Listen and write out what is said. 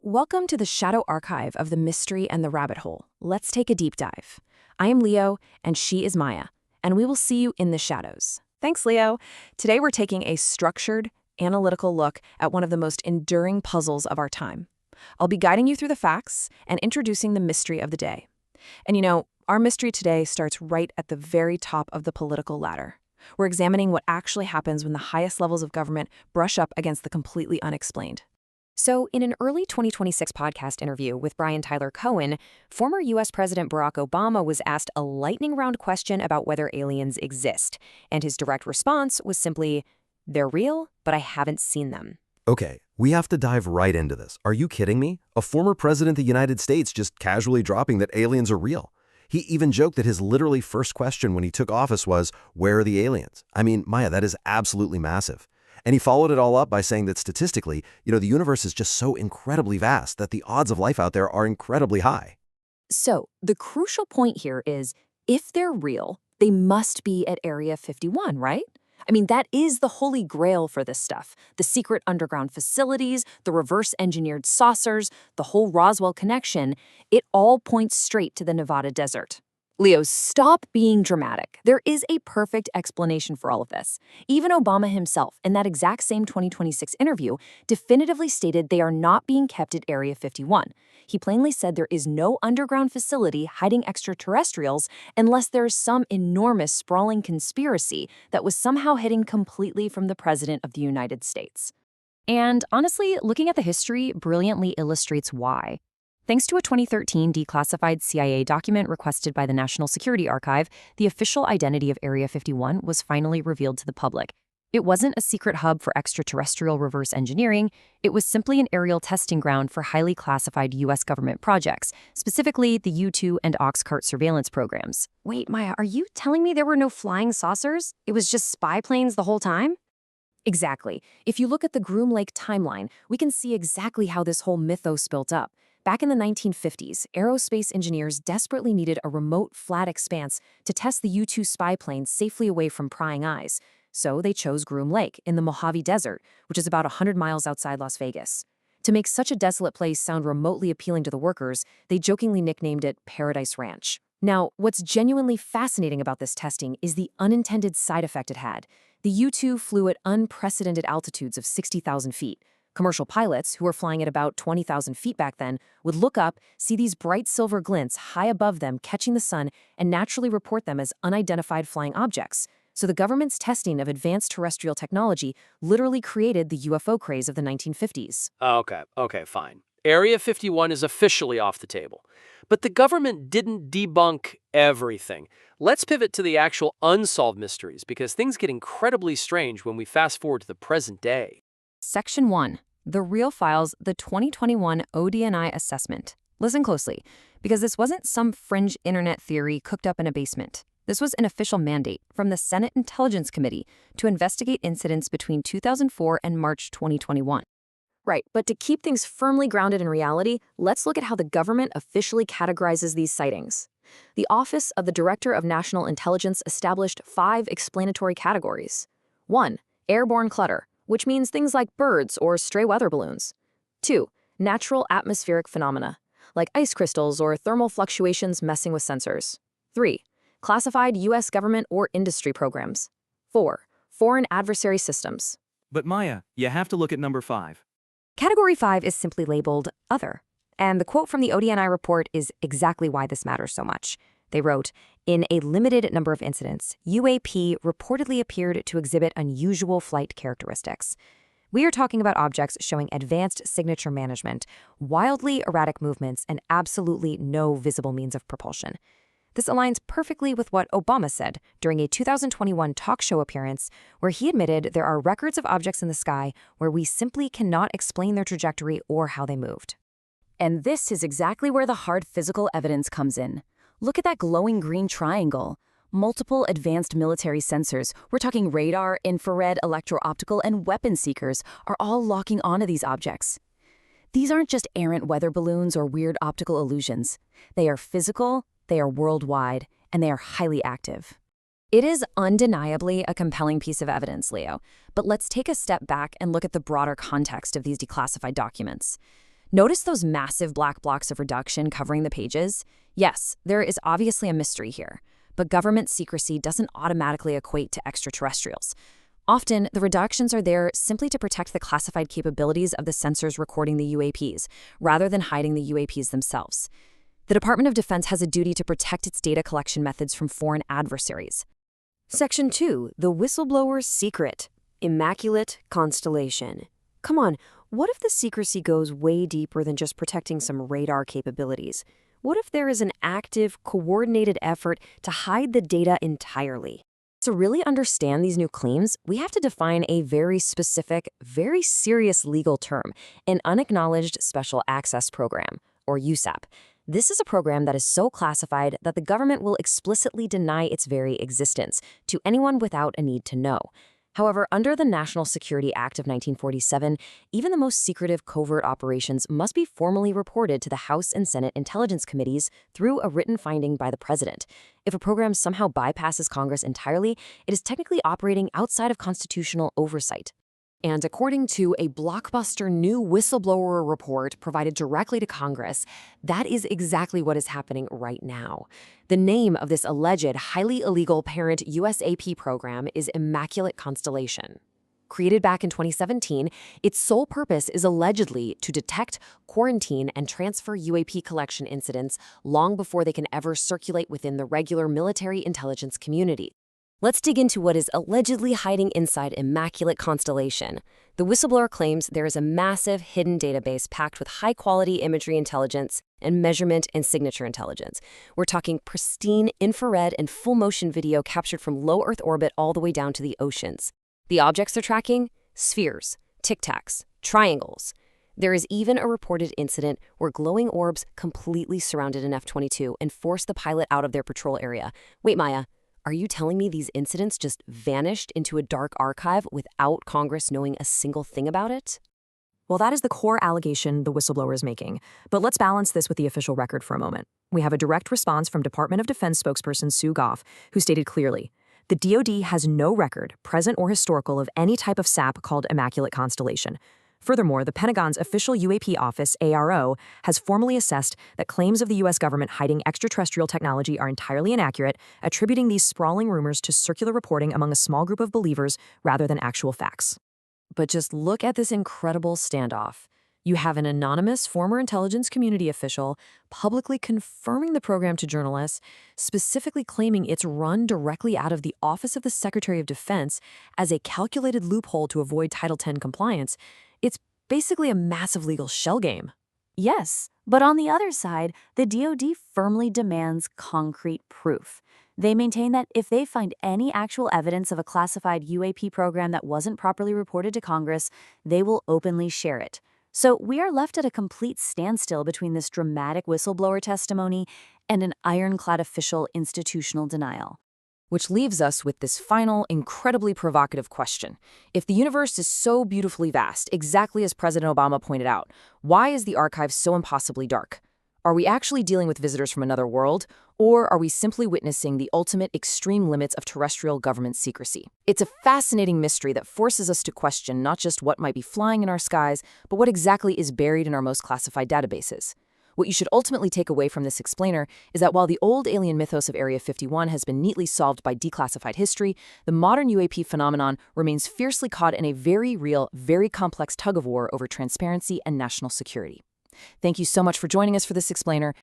welcome to the shadow archive of the mystery and the rabbit hole. Let's take a deep dive. I am Leo, and she is Maya, and we will see you in the shadows. Thanks, Leo. Today we're taking a structured, analytical look at one of the most enduring puzzles of our time. I'll be guiding you through the facts and introducing the mystery of the day. And our mystery today starts right at the very top of the political ladder. We're examining what actually happens when the highest levels of government brush up against the completely unexplained. So, in an early 2026 podcast interview with Brian Tyler Cohen, former U.S. President Barack Obama was asked a lightning-round question about whether aliens exist, and his direct response was simply, "They're real, but I haven't seen them." Okay, we have to dive right into this. Are you kidding me? A former president of the United States just casually dropping that aliens are real. He even joked that his literally first question when he took office was, "Where are the aliens?" I mean, Maya, that is absolutely massive. And he followed it all up by saying that statistically, the universe is just so incredibly vast that the odds of life out there are incredibly high. So, the crucial point here is, if they're real, they must be at Area 51, right? I mean, that is the holy grail for this stuff. The secret underground facilities, the reverse-engineered saucers, the whole Roswell connection, it all points straight to the Nevada desert. Leo, stop being dramatic. There is a perfect explanation for all of this. Even Obama himself, in that exact same 2026 interview, definitively stated they are not being kept at Area 51. He plainly said there is no underground facility hiding extraterrestrials unless there is some enormous sprawling conspiracy that was somehow hidden completely from the President of the United States. And honestly, looking at the history brilliantly illustrates why. Thanks to a 2013 declassified CIA document requested by the National Security Archive, the official identity of Area 51 was finally revealed to the public. It wasn't a secret hub for extraterrestrial reverse engineering. It was simply an aerial testing ground for highly classified U.S. government projects, specifically the U-2 and Oxcart surveillance programs. Wait, Maya, are you telling me there were no flying saucers? It was just spy planes the whole time? Exactly. If you look at the Groom Lake timeline, we can see exactly how this whole mythos built up. Back in the 1950s, aerospace engineers desperately needed a remote, flat expanse to test the U-2 spy plane safely away from prying eyes. So they chose Groom Lake in the Mojave Desert, which is about 100 miles outside Las Vegas. To make such a desolate place sound remotely appealing to the workers, they jokingly nicknamed it Paradise Ranch. Now, what's genuinely fascinating about this testing is the unintended side effect it had. The U-2 flew at unprecedented altitudes of 60,000 feet. Commercial pilots, who were flying at about 20,000 feet back then, would look up, see these bright silver glints high above them catching the sun, and naturally report them as unidentified flying objects. So the government's testing of advanced terrestrial technology literally created the UFO craze of the 1950s. Okay, fine. Area 51 is officially off the table. But the government didn't debunk everything. Let's pivot to the actual unsolved mysteries, because things get incredibly strange when we fast forward to the present day. Section 1. The Real Files, the 2021 ODNI Assessment. Listen closely, because this wasn't some fringe internet theory cooked up in a basement. This was an official mandate from the Senate Intelligence Committee to investigate incidents between 2004 and March 2021. Right, but to keep things firmly grounded in reality, let's look at how the government officially categorizes these sightings. The Office of the Director of National Intelligence established 5 explanatory categories. 1. Airborne clutter, which means things like birds or stray weather balloons. 2. Natural atmospheric phenomena, like ice crystals or thermal fluctuations messing with sensors. 3. Classified U.S. government or industry programs. 4. Foreign adversary systems. But Maya, you have to look at number 5. Category 5 is simply labeled Other. And the quote from the ODNI report is exactly why this matters so much. They wrote, "In a limited number of incidents, UAP reportedly appeared to exhibit unusual flight characteristics." We are talking about objects showing advanced signature management, wildly erratic movements, and absolutely no visible means of propulsion. This aligns perfectly with what Obama said during a 2021 talk show appearance, where he admitted there are records of objects in the sky where we simply cannot explain their trajectory or how they moved. And this is exactly where the hard physical evidence comes in. Look at that glowing green triangle. Multiple advanced military sensors, we're talking radar, infrared, electro-optical, and weapon seekers, are all locking onto these objects. These aren't just errant weather balloons or weird optical illusions. They are physical, they are worldwide, and they are highly active. It is undeniably a compelling piece of evidence, Leo, but let's take a step back and look at the broader context of these declassified documents. Notice those massive black blocks of reduction covering the pages? Yes, there is obviously a mystery here, but government secrecy doesn't automatically equate to extraterrestrials. Often, the reductions are there simply to protect the classified capabilities of the sensors recording the UAPs, rather than hiding the UAPs themselves. The Department of Defense has a duty to protect its data collection methods from foreign adversaries. Section 2, the whistleblower's secret. Immaculate constellation. Come on, what if the secrecy goes way deeper than just protecting some radar capabilities? What if there is an active, coordinated effort to hide the data entirely? To really understand these new claims, we have to define a very specific, very serious legal term, an Unacknowledged Special Access Program, or USAP. This is a program that is so classified that the government will explicitly deny its very existence to anyone without a need to know. However, under the National Security Act of 1947, even the most secretive covert operations must be formally reported to the House and Senate Intelligence Committees through a written finding by the president. If a program somehow bypasses Congress entirely, it is technically operating outside of constitutional oversight. And according to a blockbuster new whistleblower report provided directly to Congress, that is exactly what is happening right now. The name of this alleged highly illegal parent USAP program is Immaculate Constellation. Created back in 2017, its sole purpose is allegedly to detect, quarantine, and transfer UAP collection incidents long before they can ever circulate within the regular military intelligence community. Let's dig into what is allegedly hiding inside Immaculate Constellation. The whistleblower claims there is a massive hidden database packed with high-quality imagery intelligence and measurement and signature intelligence. We're talking pristine infrared and full-motion video captured from low Earth orbit all the way down to the oceans. The objects they're tracking? Spheres, tic-tacs, triangles. There is even a reported incident where glowing orbs completely surrounded an F-22 and forced the pilot out of their patrol area. Wait, Maya. Are you telling me these incidents just vanished into a dark archive without Congress knowing a single thing about it? Well, that is the core allegation the whistleblower is making. But let's balance this with the official record for a moment. We have a direct response from Department of Defense spokesperson Sue Goff, who stated clearly, the DoD has no record, present or historical, of any type of SAP called Immaculate Constellation. Furthermore, the Pentagon's official UAP office, ARO, has formally assessed that claims of the U.S. government hiding extraterrestrial technology are entirely inaccurate, attributing these sprawling rumors to circular reporting among a small group of believers rather than actual facts. But just look at this incredible standoff. You have an anonymous former intelligence community official publicly confirming the program to journalists, specifically claiming it's run directly out of the Office of the Secretary of Defense as a calculated loophole to avoid Title X compliance. It's basically a massive legal shell game. Yes, but on the other side, the DoD firmly demands concrete proof. They maintain that if they find any actual evidence of a classified UAP program that wasn't properly reported to Congress, they will openly share it. So we are left at a complete standstill between this dramatic whistleblower testimony and an ironclad official institutional denial. Which leaves us with this final, incredibly provocative question. If the universe is so beautifully vast, exactly as President Obama pointed out, why is the archive so impossibly dark? Are we actually dealing with visitors from another world, or are we simply witnessing the ultimate extreme limits of terrestrial government secrecy? It's a fascinating mystery that forces us to question not just what might be flying in our skies, but what exactly is buried in our most classified databases. What you should ultimately take away from this explainer is that while the old alien mythos of Area 51 has been neatly solved by declassified history, the modern UAP phenomenon remains fiercely caught in a very real, very complex tug-of-war over transparency and national security. Thank you so much for joining us for this explainer.